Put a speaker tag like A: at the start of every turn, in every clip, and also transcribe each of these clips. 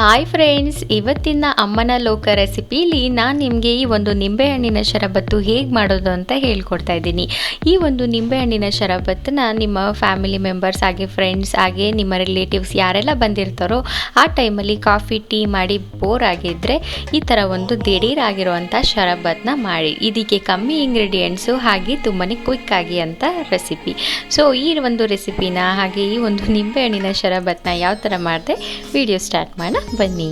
A: Hi friends, ಇವತ್ತಿನ ಅಮ್ಮನ ಲೋಕ ರೆಸಿಪಿಲಿ ನಾನು ನಿಮಗೆ ಈ ಒಂದು ನಿಂಬೆಹಣ್ಣಿನ ಶರಬತ್ತು ಹೇಗೆ ಮಾಡೋದು ಅಂತ ಹೇಳ್ಕೊಡ್ತಾ ಇದ್ದೀನಿ. ಈ ಒಂದು ನಿಂಬೆಹಣ್ಣಿನ ಶರಬತ್ತನ್ನ ನಿಮ್ಮ ಫ್ಯಾಮಿಲಿ ಮೆಂಬರ್ಸ್ ಹಾಗೆ ಫ್ರೆಂಡ್ಸ್ ಹಾಗೆ ನಿಮ್ಮ ರಿಲೇಟಿವ್ಸ್ ಯಾರೆಲ್ಲ ಬಂದಿರ್ತಾರೋ ಆ ಟೈಮಲ್ಲಿ ಕಾಫಿ ಟೀ ಮಾಡಿ ಬೋರ್ ಆಗಿದ್ದರೆ ಈ ಥರ ಒಂದು ದಿಢೀರಾಗಿರುವಂಥ ಶರಬತ್ತನ್ನ ಮಾಡಿ. ಇದಕ್ಕೆ ಕಮ್ಮಿ ಇಂಗ್ರೀಡಿಯೆಂಟ್ಸು ಹಾಗೆ ತುಂಬಾ ಕ್ವಿಕ್ಕಾಗಿ ಅಂತ ರೆಸಿಪಿ. ಸೊ ಈ ಒಂದು ರೆಸಿಪಿನ ಹಾಗೆ ಈ ಒಂದು ನಿಂಬೆಹಣ್ಣಿನ ಶರಬತ್ತನ್ನ ಯಾವ ಥರ ಮಾಡಿದೆ ವಿಡಿಯೋ ಸ್ಟಾರ್ಟ್ ಮಾಡೋಣ ಬನ್ನಿ.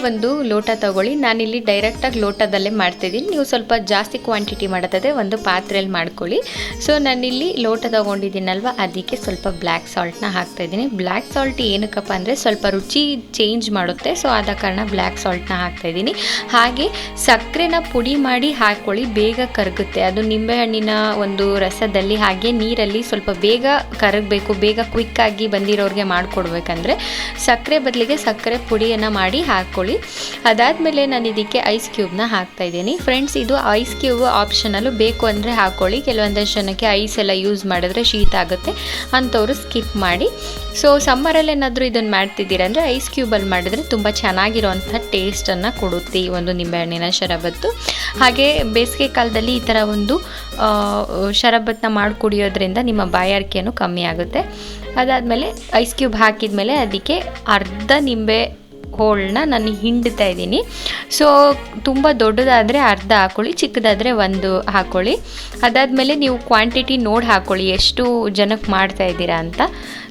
A: ಒಂದು ಲೋಟ ತಗೊಳ್ಳಿ. ನಾನಿಲ್ಲಿ ಡೈರೆಕ್ಟಾಗಿ ಲೋಟದಲ್ಲೇ ಮಾಡ್ತಿದ್ದೀನಿ. ನೀವು ಸ್ವಲ್ಪ ಜಾಸ್ತಿ ಕ್ವಾಂಟಿಟಿ ಮಾಡೋದಾದರೆ ಒಂದು ಪಾತ್ರೆಯಲ್ಲಿ ಮಾಡ್ಕೊಳ್ಳಿ. ಸೊ ನಾನಿಲ್ಲಿ ಲೋಟ ತಗೊಂಡಿದ್ದೀನಲ್ವ, ಅದಕ್ಕೆ ಸ್ವಲ್ಪ ಬ್ಲ್ಯಾಕ್ ಸಾಲ್ಟ್ನ ಹಾಕ್ತಾಯಿದ್ದೀನಿ. ಬ್ಲ್ಯಾಕ್ ಸಾಲ್ಟ್ ಏನಕ್ಕಪ್ಪ ಅಂದರೆ ಸ್ವಲ್ಪ ರುಚಿ ಚೇಂಜ್ ಮಾಡುತ್ತೆ. ಸೊ ಆದ ಕಾರಣ ಬ್ಲ್ಯಾಕ್ ಸಾಲ್ಟ್ನ ಹಾಕ್ತಾಯಿದ್ದೀನಿ. ಹಾಗೆ ಸಕ್ಕರೆನ ಪುಡಿ ಮಾಡಿ ಹಾಕ್ಕೊಳ್ಳಿ, ಬೇಗ ಕರಗುತ್ತೆ. ಅದು ನಿಂಬೆಹಣ್ಣಿನ ಒಂದು ರಸದಲ್ಲಿ ಹಾಗೆ ನೀರಲ್ಲಿ ಸ್ವಲ್ಪ ಬೇಗ ಕರಗಬೇಕು. ಬೇಗ ಕ್ವಿಕ್ಕಾಗಿ ಬಂದಿರೋರಿಗೆ ಮಾಡಿಕೊಡ್ಬೇಕಂದ್ರೆ ಸಕ್ಕರೆ ಬದಲಿಗೆ ಸಕ್ಕರೆ ಪುಡಿಯನ್ನು ಮಾಡಿ ಹಾಕ್ಕೊಳ್ಳಿ. ಅದಾದಮೇಲೆ ನಾನು ಇದಕ್ಕೆ ಐಸ್ ಕ್ಯೂಬ್ನ ಹಾಕ್ತಾ ಇದ್ದೀನಿ. ಫ್ರೆಂಡ್ಸ್, ಇದು ಐಸ್ ಕ್ಯೂಬ್ ಆಪ್ಷನಲ್ಲು, ಬೇಕು ಅಂದರೆ ಹಾಕ್ಕೊಳ್ಳಿ. ಕೆಲವೊಂದಷ್ಟು ಜನಕ್ಕೆ ಐಸ್ ಎಲ್ಲ ಯೂಸ್ ಮಾಡಿದ್ರೆ ಶೀತ ಆಗುತ್ತೆ ಅಂಥವ್ರು ಸ್ಕಿಪ್ ಮಾಡಿ. ಸೊ ಸಮ್ಮರಲ್ಲಿ ಏನಾದರೂ ಇದನ್ನು ಮಾಡ್ತಿದ್ದೀರ ಅಂದರೆ ಐಸ್ ಕ್ಯೂಬಲ್ಲಿ ಮಾಡಿದ್ರೆ ತುಂಬ ಚೆನ್ನಾಗಿರೋವಂಥ ಟೇಸ್ಟನ್ನು ಕೊಡುತ್ತೆ ಈ ಒಂದು ನಿಂಬೆಹಣ್ಣಿನ ಶರಬತ್ತು. ಹಾಗೆ ಬೇಸಿಗೆ ಕಾಲದಲ್ಲಿ ಈ ಥರ ಒಂದು ಶರಬತ್ತನ್ನ ಮಾಡಿ ಕುಡಿಯೋದ್ರಿಂದ ನಿಮ್ಮ ಬಾಯಾರಿಕೆಯೂ ಕಮ್ಮಿ ಆಗುತ್ತೆ. ಅದಾದಮೇಲೆ ಐಸ್ ಕ್ಯೂಬ್ ಹಾಕಿದ ಮೇಲೆ ಅದಕ್ಕೆ ಅರ್ಧ ನಿಂಬೆ ಹೋಳನ್ನ ನಾನು ಹಿಂಡ್ತಾ ಇದ್ದೀನಿ. ಸೊ ತುಂಬ ದೊಡ್ಡದಾದರೆ ಅರ್ಧ ಹಾಕ್ಕೊಳ್ಳಿ, ಚಿಕ್ಕದಾದರೆ ಒಂದು ಹಾಕ್ಕೊಳ್ಳಿ. ಅದಾದಮೇಲೆ ನೀವು ಕ್ವಾಂಟಿಟಿ ನೋಡಿ ಹಾಕ್ಕೊಳ್ಳಿ ಎಷ್ಟು ಜನಕ್ಕೆ ಮಾಡ್ತಾ ಇದ್ದೀರಾ ಅಂತ.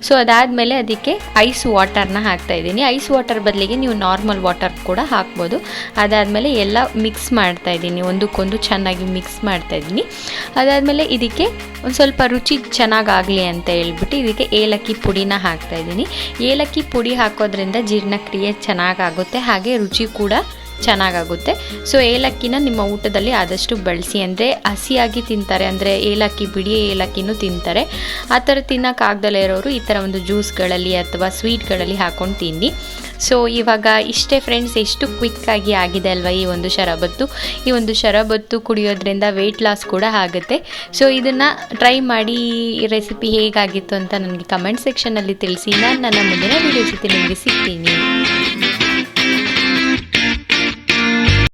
A: ಸೊ ಅದಾದಮೇಲೆ ಅದಕ್ಕೆ ಐಸ್ ವಾಟರ್ನ ಹಾಕ್ತಾಯಿದ್ದೀನಿ. ಐಸ್ ವಾಟರ್ ಬದಲಿಗೆ ನೀವು ನಾರ್ಮಲ್ ವಾಟರ್ ಕೂಡ ಹಾಕ್ಬೋದು. ಅದಾದಮೇಲೆ ಎಲ್ಲ ಮಿಕ್ಸ್ ಮಾಡ್ತಾಯಿದ್ದೀನಿ, ಒಂದಕ್ಕೊಂದು ಚೆನ್ನಾಗಿ ಮಿಕ್ಸ್ ಮಾಡ್ತಾಯಿದ್ದೀನಿ. ಅದಾದಮೇಲೆ ಇದಕ್ಕೆ ಒಂದು ಸ್ವಲ್ಪ ರುಚಿ ಚೆನ್ನಾಗಾಗಲಿ ಅಂತ ಹೇಳ್ಬಿಟ್ಟು ಇದಕ್ಕೆ ಏಲಕ್ಕಿ ಪುಡಿನ ಹಾಕ್ತಾಯಿದ್ದೀನಿ. ಏಲಕ್ಕಿ ಪುಡಿ ಹಾಕೋದ್ರಿಂದ ಜೀರ್ಣಕ್ರಿಯೆ ಚೆನ್ನಾಗಾಗುತ್ತೆ, ಹಾಗೆ ರುಚಿ ಕೂಡ ಚೆನ್ನಾಗಾಗುತ್ತೆ. ಸೊ ಏಲಕ್ಕಿನ ನಿಮ್ಮ ಊಟದಲ್ಲಿ ಆದಷ್ಟು ಬಳಸಿ. ಅಂದರೆ ಹಸಿಯಾಗಿ ತಿಂತಾರೆ, ಅಂದರೆ ಏಲಕ್ಕಿ ಬಿಡಿ ಏಲಕ್ಕಿನೂ ತಿಂತಾರೆ. ಆ ಥರ ತಿನ್ನೋಕ್ಕಾಗ್ದಲೇ ಇರೋರು ಈ ಥರ ಒಂದು ಜ್ಯೂಸ್ಗಳಲ್ಲಿ ಅಥವಾ ಸ್ವೀಟ್ಗಳಲ್ಲಿ ಹಾಕ್ಕೊಂಡು ತಿನ್ನಿ. ಸೊ ಇವಾಗ ಇಷ್ಟೇ ಫ್ರೆಂಡ್ಸ್, ಎಷ್ಟು ಕ್ವಿಕ್ಕಾಗಿ ಆಗಿದೆ ಅಲ್ವಾ ಈ ಒಂದು ಶರಬತ್ತು. ಈ ಒಂದು ಶರಬತ್ತು ಕುಡಿಯೋದ್ರಿಂದ ವೆಯ್ಟ್ ಲಾಸ್ ಕೂಡ ಆಗುತ್ತೆ. ಸೊ ಇದನ್ನು ಟ್ರೈ ಮಾಡಿ. ಈ ರೆಸಿಪಿ ಹೇಗಾಗಿತ್ತು ಅಂತ ನನಗೆ ಕಮೆಂಟ್ ಸೆಕ್ಷನಲ್ಲಿ ತಿಳಿಸಿ. ನಾನು ನನ್ನ ಮುಂದಿನ ವೀಡಿಯೋ ಜೊತೆ ನಿಮಗೆ ಸಿಗ್ತೀನಿ.